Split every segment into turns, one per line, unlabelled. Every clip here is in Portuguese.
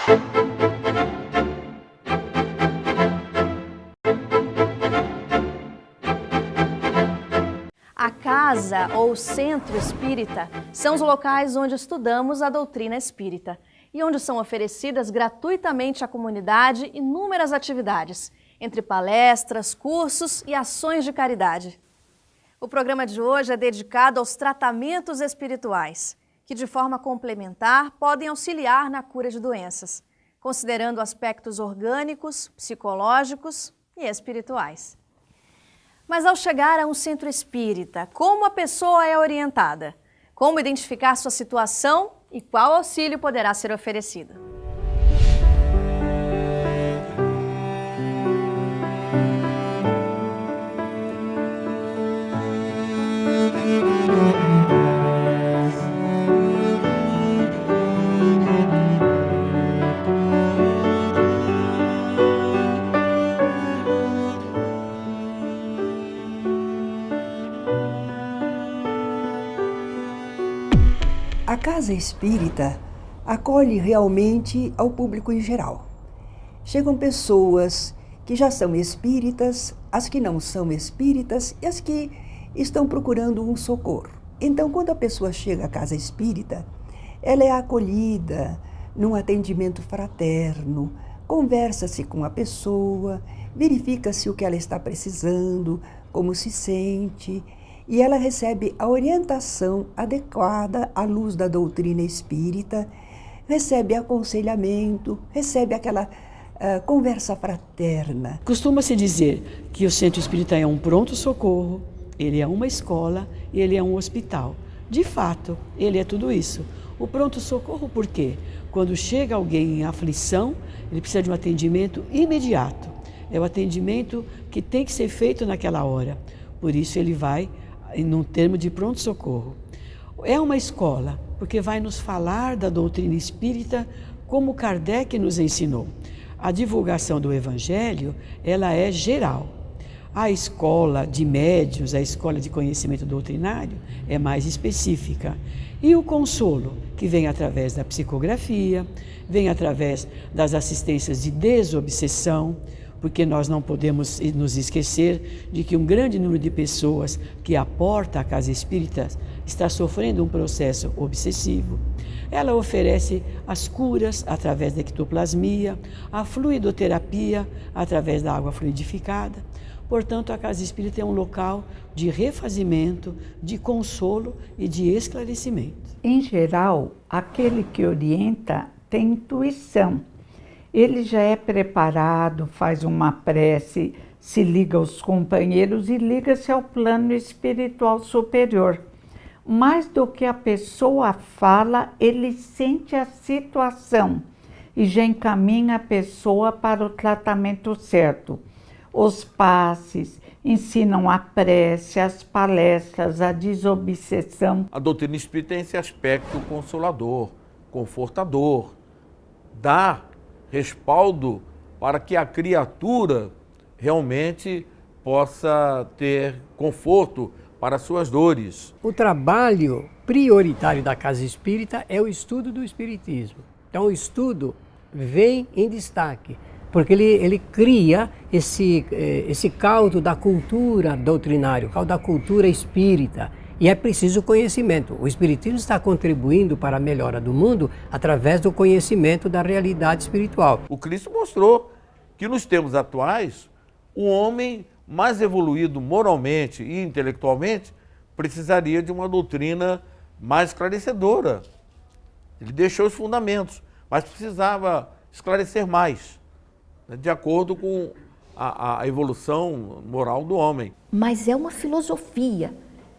A casa ou centro espírita são os locais onde estudamos a doutrina espírita e onde são oferecidas gratuitamente à comunidade inúmeras atividades, entre palestras, cursos e ações de caridade. O programa de hoje é dedicado aos tratamentos espirituais, que de forma complementar podem auxiliar na cura de doenças, considerando aspectos orgânicos, psicológicos e espirituais. Mas ao chegar a um centro espírita, como a pessoa é orientada? Como identificar sua situação e qual auxílio poderá ser oferecido?
A casa espírita acolhe realmente ao público em geral. Chegam pessoas que já são espíritas, as que não são espíritas e as que estão procurando um socorro. Então, quando a pessoa chega à casa espírita, ela é acolhida num atendimento fraterno, conversa-se com a pessoa, verifica-se o que ela está precisando, como se sente, e ela recebe a orientação adequada à luz da doutrina espírita, recebe aconselhamento, recebe aquela conversa fraterna.
Costuma-se dizer que o centro espírita é um pronto-socorro, ele é uma escola e ele é um hospital. De fato, ele é tudo isso. O pronto-socorro por quê? Quando chega alguém em aflição, ele precisa de um atendimento imediato. É o atendimento que tem que ser feito naquela hora. Por isso ele vai num termo de pronto-socorro. É uma escola, porque vai nos falar da doutrina espírita como Kardec nos ensinou. A divulgação do Evangelho, ela é geral. A escola de médiuns, a escola de conhecimento doutrinário, é mais específica. E o consolo, que vem através da psicografia, vem através das assistências de desobsessão, porque nós não podemos nos esquecer de que um grande número de pessoas que aporta a casa espírita está sofrendo um processo obsessivo. Ela oferece as curas através da ectoplasmia, a fluidoterapia através da água fluidificada. Portanto, a casa espírita é um local de refazimento, de consolo e de esclarecimento.
Em geral, aquele que orienta tem intuição. Ele já é preparado, faz uma prece, se liga aos companheiros e liga-se ao plano espiritual superior. Mais do que a pessoa fala, ele sente a situação e já encaminha a pessoa para o tratamento certo. Os passes ensinam a prece, as palestras, a desobsessão.
A doutrina espírita tem esse aspecto consolador, confortador, dá respaldo para que a criatura realmente possa ter conforto para suas dores.
O trabalho prioritário da casa espírita é o estudo do espiritismo. Então o estudo vem em destaque, porque ele cria esse caldo da cultura doutrinária, o caldo da cultura espírita. E é preciso conhecimento. O Espiritismo está contribuindo para a melhora do mundo através do conhecimento da realidade espiritual.
O Cristo mostrou que nos tempos atuais, o homem mais evoluído moralmente e intelectualmente precisaria de uma doutrina mais esclarecedora. Ele deixou os fundamentos, mas precisava esclarecer mais, né, de acordo com a evolução moral do homem.
Mas é uma filosofia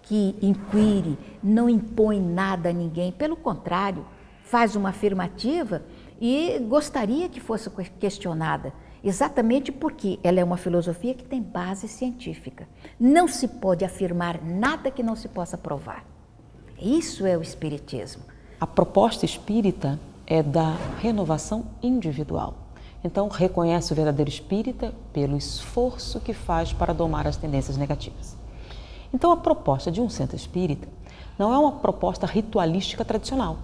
que inquire, não impõe nada a ninguém, pelo contrário, faz uma afirmativa e gostaria que fosse questionada, exatamente porque ela é uma filosofia que tem base científica. Não se pode afirmar nada que não se possa provar. Isso é o Espiritismo.
A proposta espírita é da renovação individual. Então, reconhece o verdadeiro espírita pelo esforço que faz para domar as tendências negativas. Então, a proposta de um centro espírita não é uma proposta ritualística tradicional.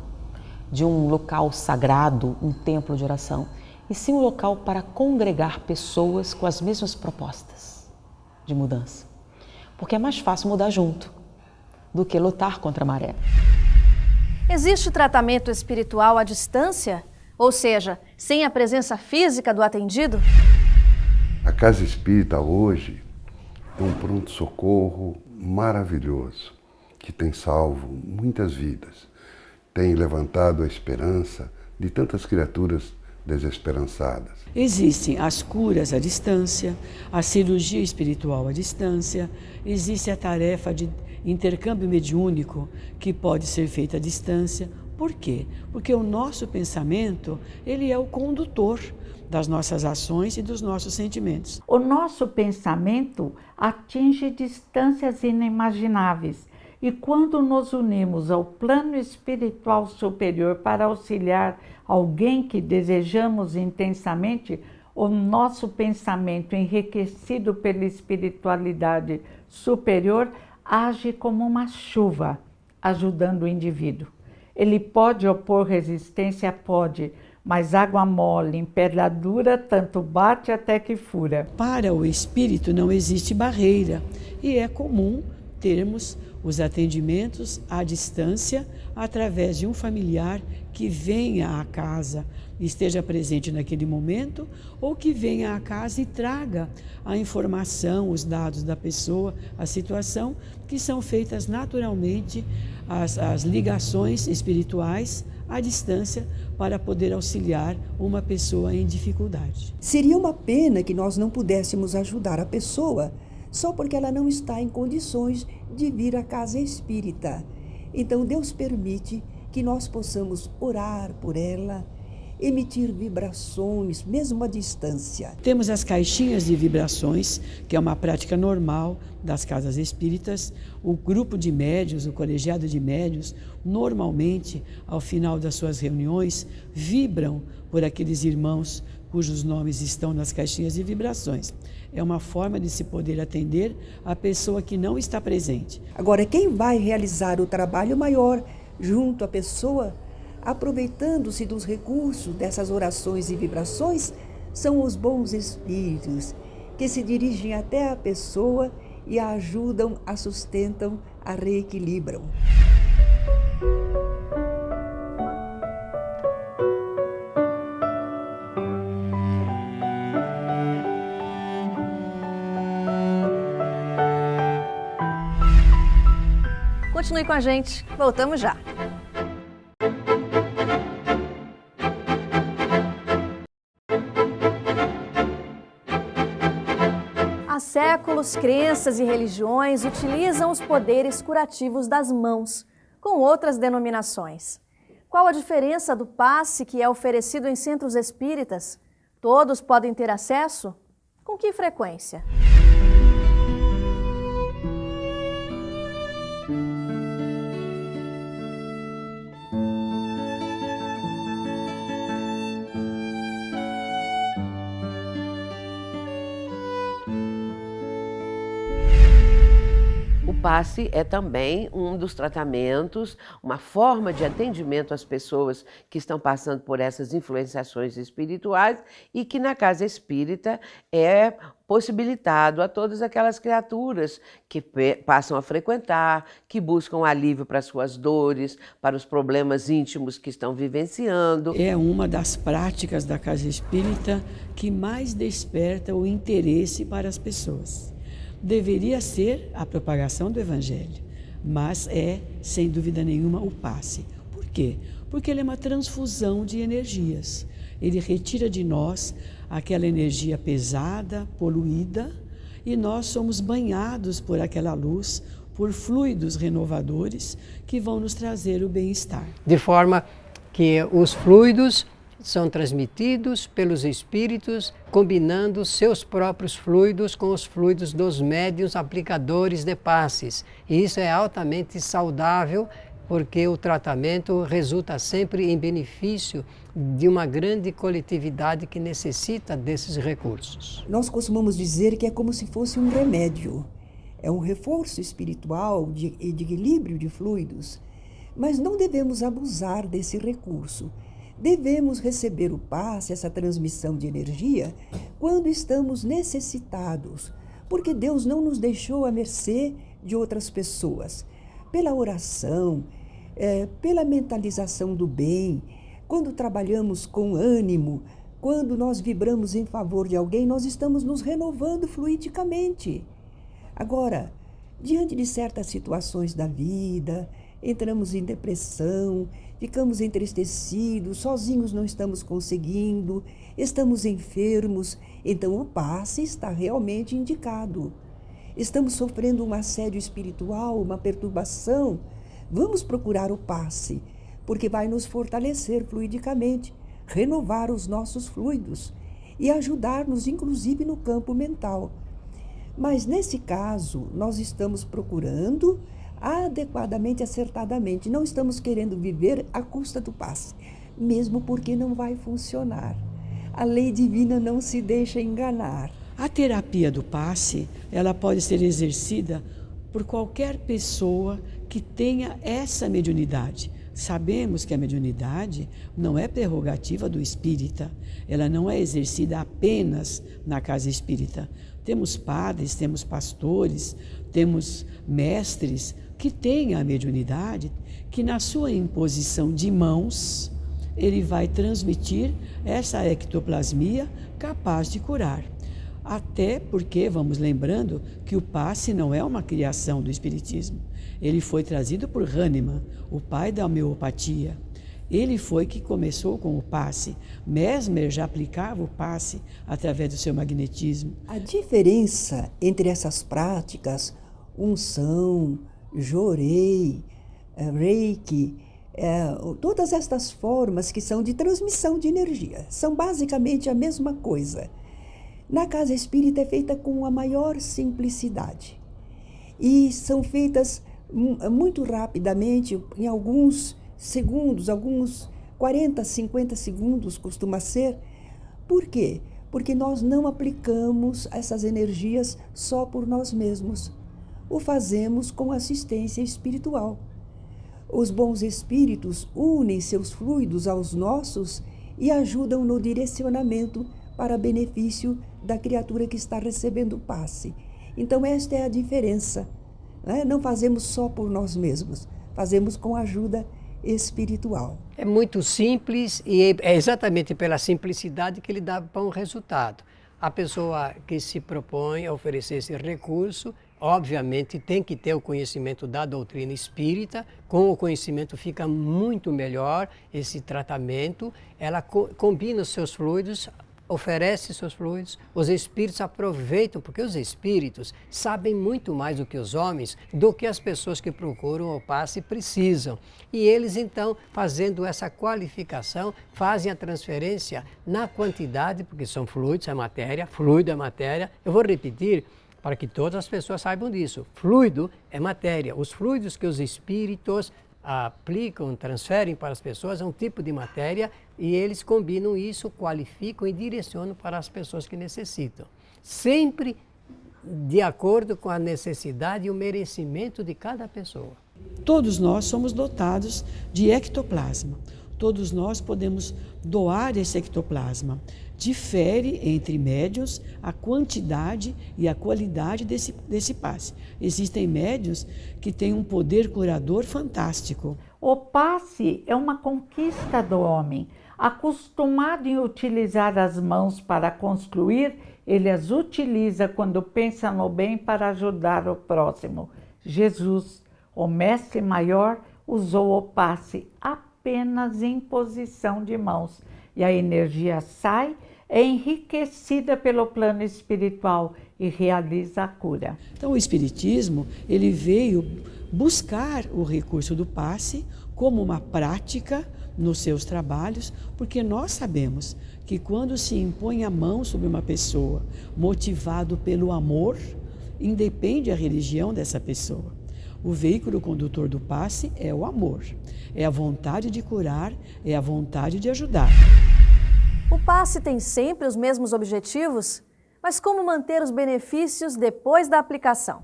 de um local sagrado, um templo de oração, e sim um local para congregar pessoas com as mesmas propostas de mudança. Porque é mais fácil mudar junto do que lutar contra a maré.
Existe tratamento espiritual à distância? Ou seja, sem a presença física do atendido?
A Casa Espírita hoje é um pronto-socorro maravilhoso, que tem salvo muitas vidas, tem levantado a esperança de tantas criaturas desesperançadas.
Existem as curas à distância, a cirurgia espiritual à distância, existe a tarefa de intercâmbio mediúnico que pode ser feita à distância. Por quê? Porque o nosso pensamento, ele é o condutor das nossas ações e dos nossos sentimentos.
O nosso pensamento atinge distâncias inimagináveis. E quando nos unimos ao plano espiritual superior para auxiliar alguém que desejamos intensamente, o nosso pensamento, enriquecido pela espiritualidade superior, age como uma chuva, ajudando o indivíduo. Ele pode opor resistência, pode, mas água mole em pedra dura tanto bate até que fura.
Para o espírito não existe barreira e é comum termos os atendimentos à distância através de um familiar que venha à casa e esteja presente naquele momento, ou que venha à casa e traga a informação, os dados da pessoa, a situação, que são feitas naturalmente as ligações espirituais à distância para poder auxiliar uma pessoa em dificuldade.
Seria uma pena que nós não pudéssemos ajudar a pessoa só porque ela não está em condições de vir à casa espírita. Então Deus permite que nós possamos orar por ela, emitir vibrações, mesmo à distância.
Temos as caixinhas de vibrações, que é uma prática normal das casas espíritas. O grupo de médiuns, o colegiado de médiuns, normalmente, ao final das suas reuniões, vibram por aqueles irmãos cujos nomes estão nas caixinhas de vibrações. É uma forma de se poder atender a pessoa que não está presente.
Agora, quem vai realizar o trabalho maior junto à pessoa, aproveitando-se dos recursos dessas orações e vibrações, são os bons espíritos, que se dirigem até a pessoa e a ajudam, a sustentam, a reequilibram.
Continue com a gente, voltamos já. Há séculos, crenças e religiões utilizam os poderes curativos das mãos, com outras denominações. Qual a diferença do passe que é oferecido em centros espíritas? Todos podem ter acesso? Com que frequência?
O passe é também um dos tratamentos, uma forma de atendimento às pessoas que estão passando por essas influenciações espirituais e que na casa espírita é possibilitado a todas aquelas criaturas que passam a frequentar, que buscam alívio para suas dores, para os problemas íntimos que estão vivenciando.
É uma das práticas da casa espírita que mais desperta o interesse para as pessoas. Deveria ser a propagação do Evangelho, mas é, sem dúvida nenhuma, o passe. Por quê? Porque ele é uma transfusão de energias. Ele retira de nós aquela energia pesada, poluída, e nós somos banhados por aquela luz, por fluidos renovadores que vão nos trazer o bem-estar.
De forma que os fluidos são transmitidos pelos espíritos, combinando seus próprios fluidos com os fluidos dos médiuns aplicadores de passes. E isso é altamente saudável, porque o tratamento resulta sempre em benefício de uma grande coletividade que necessita desses recursos.
Nós costumamos dizer que é como se fosse um remédio. É um reforço espiritual de equilíbrio de fluidos. Mas não devemos abusar desse recurso. Devemos receber o passe, essa transmissão de energia, quando estamos necessitados, porque Deus não nos deixou à mercê de outras pessoas. Pela oração, pela mentalização do bem, quando trabalhamos com ânimo, quando nós vibramos em favor de alguém, nós estamos nos renovando fluidicamente. Agora, diante de certas situações da vida, entramos em depressão, ficamos entristecidos, sozinhos não estamos conseguindo, estamos enfermos, então o passe está realmente indicado. Estamos sofrendo um assédio espiritual, uma perturbação, vamos procurar o passe, porque vai nos fortalecer fluidicamente, renovar os nossos fluidos e ajudar-nos, inclusive, no campo mental. Mas, nesse caso, nós estamos procurando adequadamente, acertadamente. Não estamos querendo viver à custa do passe, mesmo porque não vai funcionar. A lei divina não se deixa enganar.
A terapia do passe, ela pode ser exercida por qualquer pessoa que tenha essa mediunidade. Sabemos que a mediunidade não é prerrogativa do espírita, ela não é exercida apenas na casa espírita. Temos padres, temos pastores, temos mestres que têm a mediunidade, que na sua imposição de mãos, ele vai transmitir essa ectoplasmia capaz de curar. Até porque, vamos lembrando, que o passe não é uma criação do espiritismo. Ele foi trazido por Hahnemann, o pai da homeopatia. Ele foi que começou com o passe. Mesmer já aplicava o passe através do seu magnetismo.
A diferença entre essas práticas, unção, jorei, reiki, todas estas formas que são de transmissão de energia, são basicamente a mesma coisa. Na casa espírita é feita com a maior simplicidade e são feitas muito rapidamente, em alguns segundos, alguns 40, 50 segundos costuma ser. Por quê? Porque nós não aplicamos essas energias só por nós mesmos. O fazemos com assistência espiritual. Os bons espíritos unem seus fluidos aos nossos e ajudam no direcionamento para benefício da criatura que está recebendo o passe. Então esta é a diferença. Não fazemos só por nós mesmos, fazemos com a ajuda espiritual.
É muito simples e é exatamente pela simplicidade que ele dá bom resultado. A pessoa que se propõe a oferecer esse recurso, obviamente tem que ter o conhecimento da doutrina espírita. Com o conhecimento fica muito melhor esse tratamento. Ela combina os seus fluidos, oferece seus fluidos, os espíritos aproveitam, porque os espíritos sabem muito mais do que os homens, do que as pessoas que procuram o passe precisam. E eles, então, fazendo essa qualificação, fazem a transferência na quantidade, porque são fluidos, é matéria, fluido é matéria. Eu vou repetir para que todas as pessoas saibam disso. Fluido é matéria. Os fluidos que os espíritos aplicam, transferem para as pessoas, é um tipo de matéria e eles combinam isso, qualificam e direcionam para as pessoas que necessitam. Sempre de acordo com a necessidade e o merecimento de cada pessoa.
Todos nós somos dotados de ectoplasma. Todos nós podemos doar esse ectoplasma. Difere entre médiuns a quantidade e a qualidade desse passe. Existem médiuns que têm um poder curador fantástico.
O passe é uma conquista do homem. Acostumado em utilizar as mãos para construir, ele as utiliza quando pensa no bem para ajudar o próximo. Jesus, o mestre maior, usou o passe apenas em posição de mãos e a energia sai, é enriquecida pelo plano espiritual e realiza a cura.
Então o Espiritismo, ele veio buscar o recurso do passe como uma prática nos seus trabalhos, porque nós sabemos que quando se impõe a mão sobre uma pessoa motivado pelo amor, independe a religião dessa pessoa. O veículo condutor do passe é o amor, é a vontade de curar, é a vontade de ajudar.
O passe tem sempre os mesmos objetivos, mas como manter os benefícios depois da aplicação?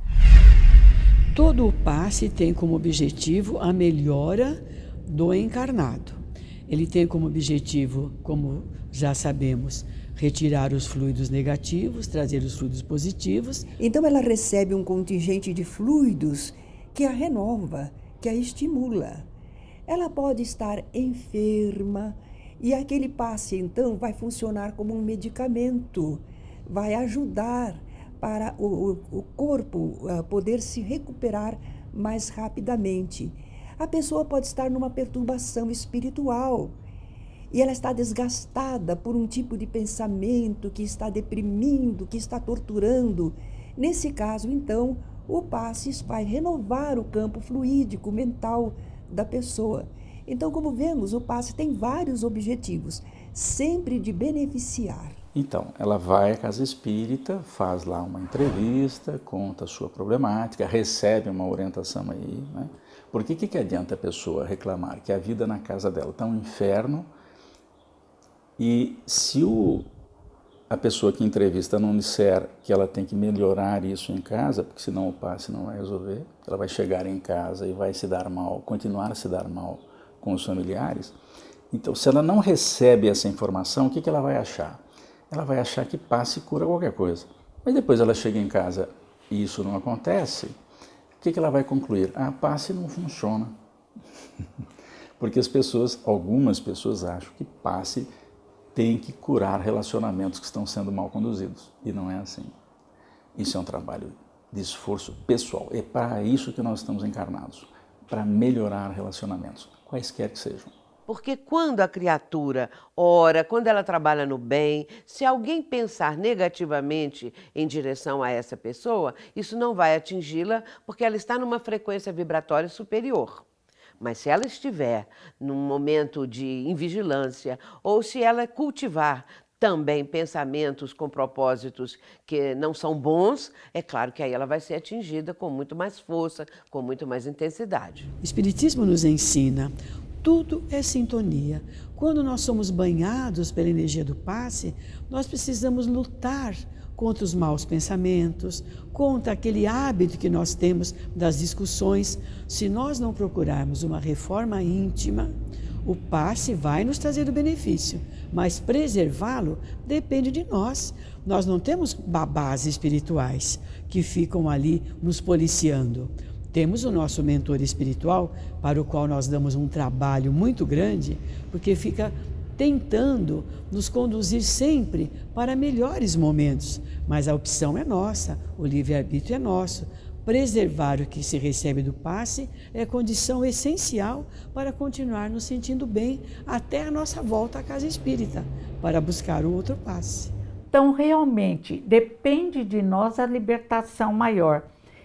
Todo o passe tem como objetivo a melhora do encarnado. Ele tem como objetivo, como já sabemos, retirar os fluidos negativos, trazer os fluidos positivos.
Então ela recebe um contingente de fluidos que a renova, que a estimula. Ela pode estar enferma e aquele passe então vai funcionar como um medicamento, vai ajudar para o corpo poder se recuperar mais rapidamente. A pessoa pode estar numa perturbação espiritual e ela está desgastada por um tipo de pensamento que está deprimindo, que está torturando. Nesse caso, então, o passe vai renovar o campo fluídico mental da pessoa. Então, como vemos, o passe tem vários objetivos, sempre de beneficiar.
Então, ela vai à casa espírita, faz lá uma entrevista, conta a sua problemática, recebe uma orientação aí, né? Porque o que adianta a pessoa reclamar que a vida na casa dela está um inferno e se a pessoa que entrevista não disser que ela tem que melhorar isso em casa, porque senão o passe não vai resolver, ela vai chegar em casa e vai se dar mal, continuar a se dar mal com os familiares. Então, se ela não recebe essa informação, o que ela vai achar? Ela vai achar que passe cura qualquer coisa. Mas depois ela chega em casa e isso não acontece, o que ela vai concluir? Ah, passe não funciona. Porque algumas pessoas acham que passe tem que curar relacionamentos que estão sendo mal conduzidos. E não é assim. Isso é um trabalho de esforço pessoal. É para isso que nós estamos encarnados. Para melhorar relacionamentos, quaisquer que sejam.
Porque quando a criatura ora, quando ela trabalha no bem, se alguém pensar negativamente em direção a essa pessoa, isso não vai atingi-la porque ela está numa frequência vibratória superior. Mas se ela estiver num momento de invigilância ou se ela cultivar também pensamentos com propósitos que não são bons, é claro que aí ela vai ser atingida com muito mais força, com muito mais intensidade.
O Espiritismo nos ensina, tudo é sintonia. Quando nós somos banhados pela energia do passe, nós precisamos lutar contra os maus pensamentos, contra aquele hábito que nós temos das discussões. Se nós não procurarmos uma reforma íntima, o passe vai nos trazer o benefício, mas preservá-lo depende de nós. Nós não temos babás espirituais que ficam ali nos policiando. Temos o nosso mentor espiritual, para o qual nós damos um trabalho muito grande, porque fica tentando nos conduzir sempre para melhores momentos. Mas a opção é nossa, o livre-arbítrio é nosso. Preservar o que se recebe do passe é condição essencial para continuar nos sentindo bem até a nossa volta à casa espírita, para buscar o outro passe.
Então, realmente, depende de nós a libertação maior.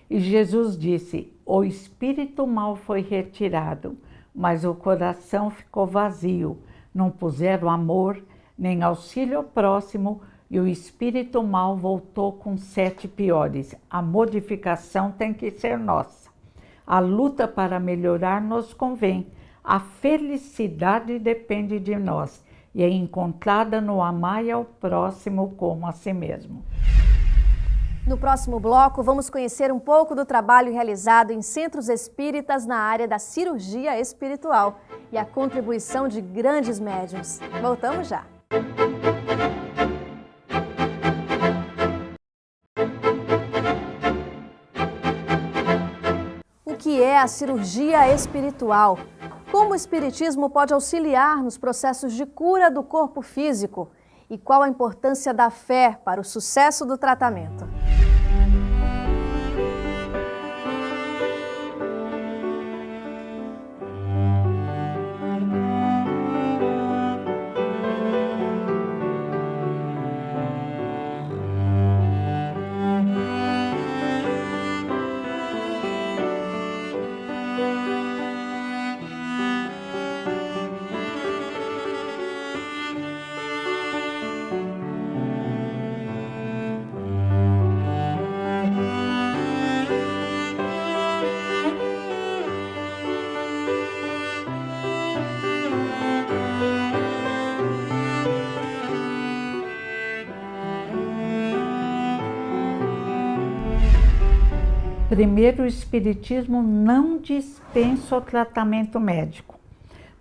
E Jesus disse, o espírito mal foi retirado, mas o coração ficou vazio. Não puseram amor, nem auxílio ao próximo, e o espírito mal voltou com 7 piores. A modificação tem que ser nossa. A luta para melhorar nos convém. A felicidade depende de nós e é encontrada no amar ao próximo como a si mesmo.
No próximo bloco, vamos conhecer um pouco do trabalho realizado em centros espíritas na área da cirurgia espiritual e a contribuição de grandes médiuns. Voltamos já! O que é a cirurgia espiritual? Como o Espiritismo pode auxiliar nos processos de cura do corpo físico? E qual a importância da fé para o sucesso do tratamento?
Primeiro, o Espiritismo não dispensa o tratamento médico,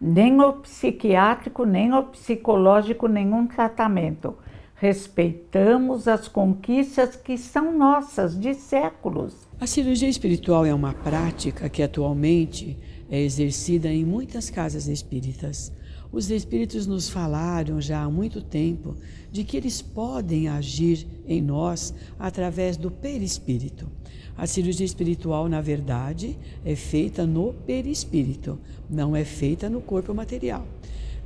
nem o psiquiátrico, nem o psicológico, nenhum tratamento. Respeitamos as conquistas que são nossas de séculos.
A cirurgia espiritual é uma prática que atualmente é exercida em muitas casas espíritas. Os espíritos nos falaram já há muito tempo de que eles podem agir em nós através do perispírito. A cirurgia espiritual, na verdade, é feita no perispírito, não é feita no corpo material.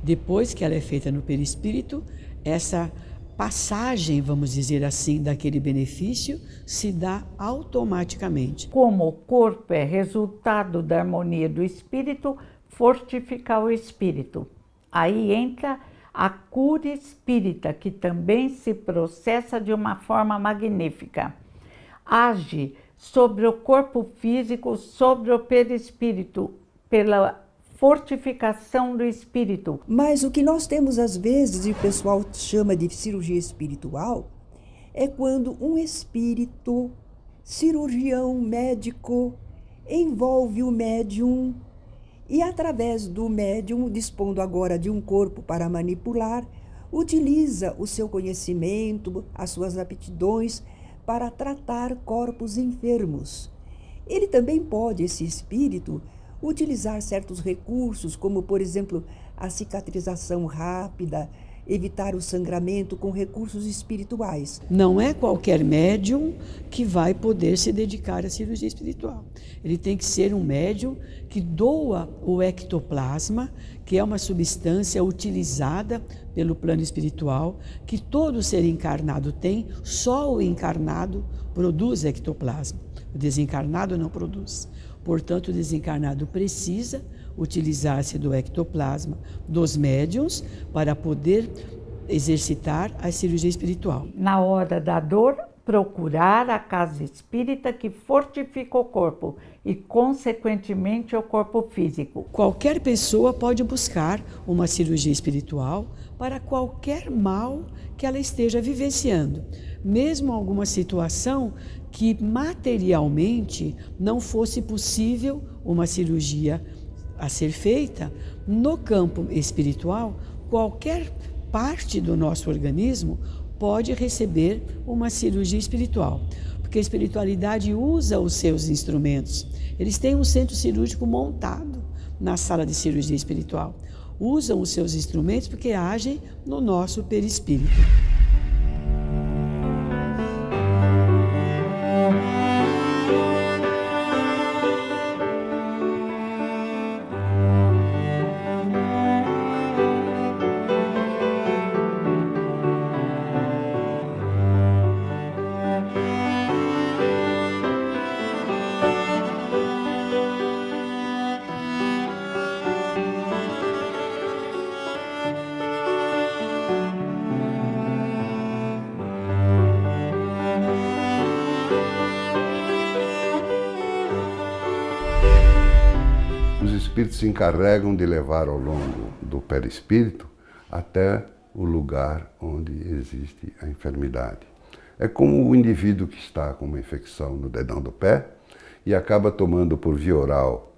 Depois que ela é feita no perispírito, essa passagem, vamos dizer assim, daquele benefício se dá automaticamente.
Como o corpo é resultado da harmonia do espírito, fortificar o espírito. Aí entra a cura espírita, que também se processa de uma forma magnífica. Age sobre o corpo físico, sobre o perispírito, pela fortificação do espírito.
Mas o que nós temos às vezes, e o pessoal chama de cirurgia espiritual, é quando um espírito, cirurgião, médico, envolve o médium e através do médium, dispondo agora de um corpo para manipular, utiliza o seu conhecimento, as suas aptidões para tratar corpos enfermos. Ele também pode, esse espírito, utilizar certos recursos, como, por exemplo, a cicatrização rápida, evitar o sangramento com recursos espirituais.
Não é qualquer médium que vai poder se dedicar à cirurgia espiritual. Ele tem que ser um médium que doa o ectoplasma, que é uma substância utilizada pelo plano espiritual, que todo ser encarnado tem, só o encarnado produz ectoplasma. O desencarnado não produz. Portanto, o desencarnado precisa utilizar-se do ectoplasma dos médiuns para poder exercitar a cirurgia espiritual.
Na hora da dor, procurar a casa espírita que fortifica o corpo e, consequentemente, o corpo físico.
Qualquer pessoa pode buscar uma cirurgia espiritual para qualquer mal que ela esteja vivenciando, mesmo alguma situação que materialmente não fosse possível uma cirurgia a ser feita. No campo espiritual, qualquer parte do nosso organismo pode receber uma cirurgia espiritual, porque a espiritualidade usa os seus instrumentos. Eles têm um centro cirúrgico montado na sala de cirurgia espiritual. Usam os seus instrumentos porque agem no nosso perispírito.
Os espíritos se encarregam de levar ao longo do perispírito até o lugar onde existe a enfermidade. É como o indivíduo que está com uma infecção no dedão do pé e acaba tomando por via oral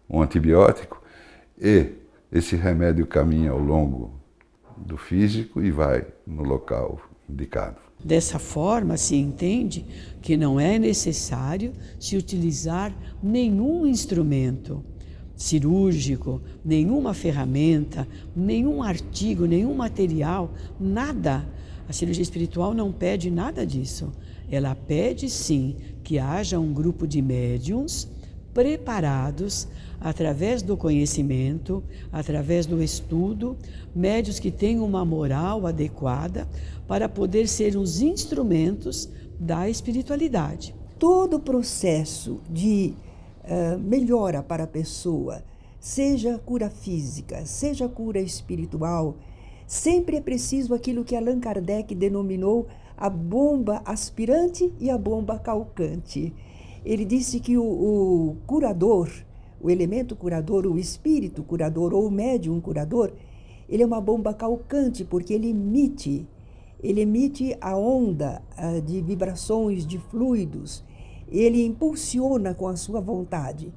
um antibiótico, e esse remédio caminha ao longo do físico e vai no local indicado.
Dessa forma, se entende que não é necessário se utilizar nenhum instrumento cirúrgico, nenhuma ferramenta, nenhum artigo, nenhum material, nada. A cirurgia espiritual não pede nada disso. Ela pede, sim, que haja um grupo de médiuns preparados através do conhecimento, através do estudo, médiuns que tenham uma moral adequada para poder ser os instrumentos da espiritualidade.
Todo o processo de melhora para a pessoa, seja cura física, seja cura espiritual, sempre é preciso aquilo que Allan Kardec denominou a bomba aspirante e a bomba calcante. Ele disse que o curador, o elemento curador, o espírito curador ou o médium curador, ele é uma bomba calcante porque ele emite a onda de vibrações, de fluidos. ele impulsiona com a sua vontade.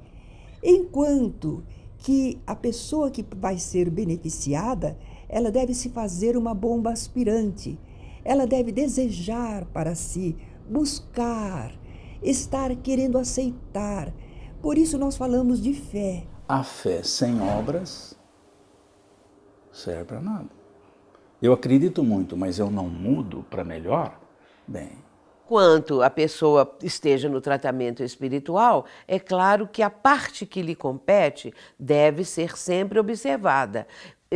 Enquanto que a pessoa que vai ser beneficiada, ela deve se fazer uma bomba aspirante. Ela deve desejar para si, buscar, estar querendo aceitar. Por isso nós falamos de fé.
A fé sem obras serve para nada. Eu acredito muito, mas eu não mudo para melhor? Bem,
Enquanto a pessoa esteja no tratamento espiritual, é claro que a parte que lhe compete deve ser sempre observada.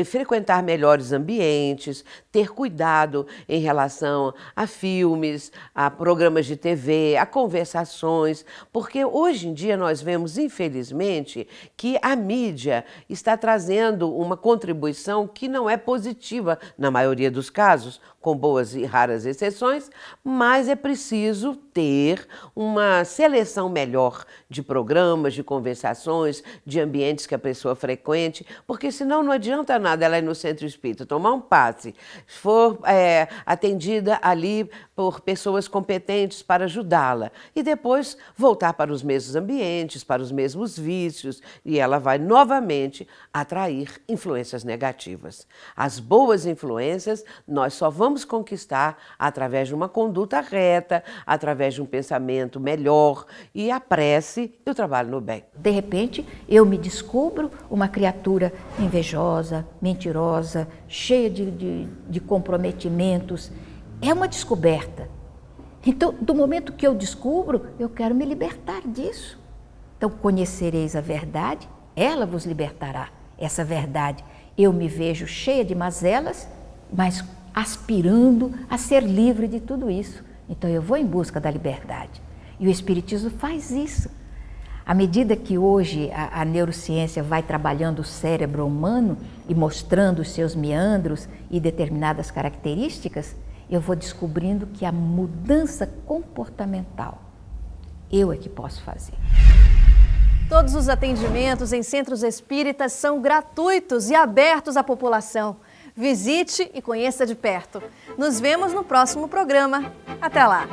Frequentar melhores ambientes, ter cuidado em relação a filmes, a programas de TV, a conversações, porque hoje em dia nós vemos, infelizmente, que a mídia está trazendo uma contribuição que não é positiva na maioria dos casos, com boas e raras exceções, mas é preciso ter uma seleção melhor de programas, de conversações, de ambientes que a pessoa frequente, porque senão não adianta nada ela ir no centro espírita, tomar um passe, for atendida ali por pessoas competentes para ajudá-la e depois voltar para os mesmos ambientes, para os mesmos vícios, e ela vai novamente atrair influências negativas. As boas influências nós só vamos conquistar através de uma conduta reta, através de um pensamento melhor e a prece e o trabalho no bem.
De repente, eu me descubro uma criatura invejosa, mentirosa, cheia de comprometimentos. É uma descoberta. Então, do momento que eu descubro, eu quero me libertar disso. Então, conhecereis a verdade, ela vos libertará. Essa verdade, eu me vejo cheia de mazelas, mas aspirando a ser livre de tudo isso. Então, eu vou em busca da liberdade. E o Espiritismo faz isso. À medida que hoje a neurociência vai trabalhando o cérebro humano e mostrando os seus meandros e determinadas características, eu vou descobrindo que a mudança comportamental, eu é que posso fazer.
Todos os atendimentos em centros espíritas são gratuitos e abertos à população. Visite e conheça de perto. Nos vemos no próximo programa. Até lá!